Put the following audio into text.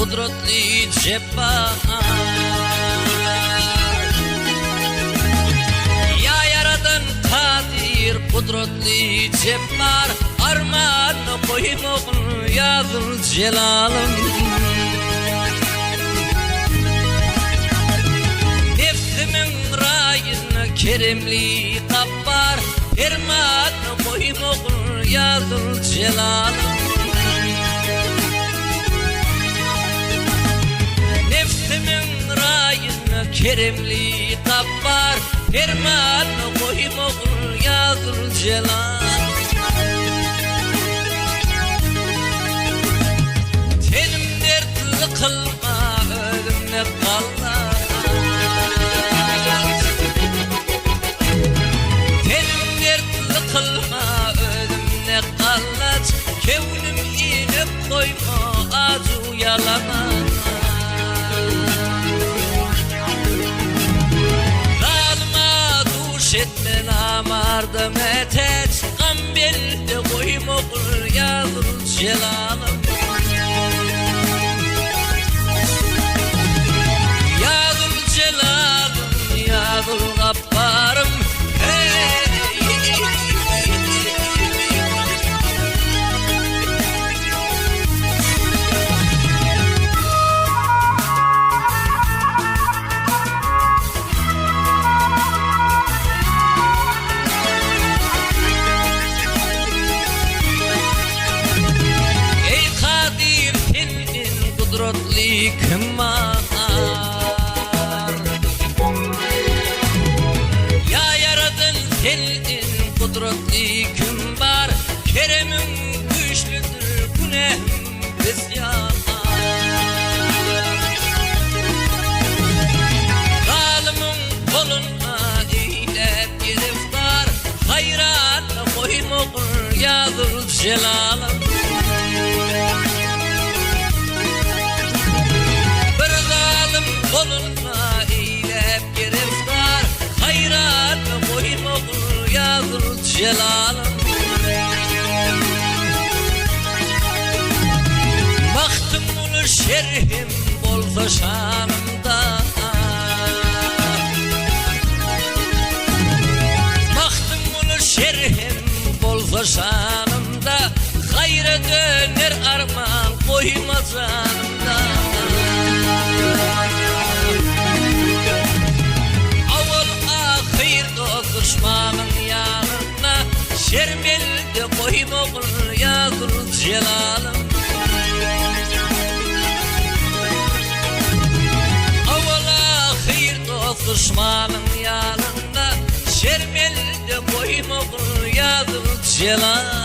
kudretli cebbar. Ya yaradan kadir kudretli cebbar, armağanı koymoğun ya Zülcelal'ım. Nefsimin rayını keremli kappar, ermanı koymoğun ya Zülcelal'ım. Nefsimin rayını keremli kappar, ermanı koymoğun ya Zülcelal'ım. Tenim dertli kılma ölümle kallar, tenim dertli kılma ölümle kallar. Kevnim inip koyma acı yalama, dalma duş etme namardım etet. Gam belde koyma olur ya Zülcelal'ım. Ya Zülcelal'ım, ya Zülgaffar'ım, hey. Kudretli kim var? Ya yaradın senin kudretli kim var? Keremin güçlüdür, günahım isyan. Zalimin koluna eylep giriftar, hayratla koymoğun ya Zülcelal'ım. Koluna eylep giriftar, hayratla koymoğun ya Zülcelal'ım. Baktım bunu şerhim bolsa şanımda, baktım bunu şerhim bolsa şanımda, hayra döner armağan koyma canımda. Düşmanın yanına şermelde koymoğun ya Zülcelal'ım. Avala hayır dost düşmanın yanına şermelde koymoğun ya Zülcelal'ım.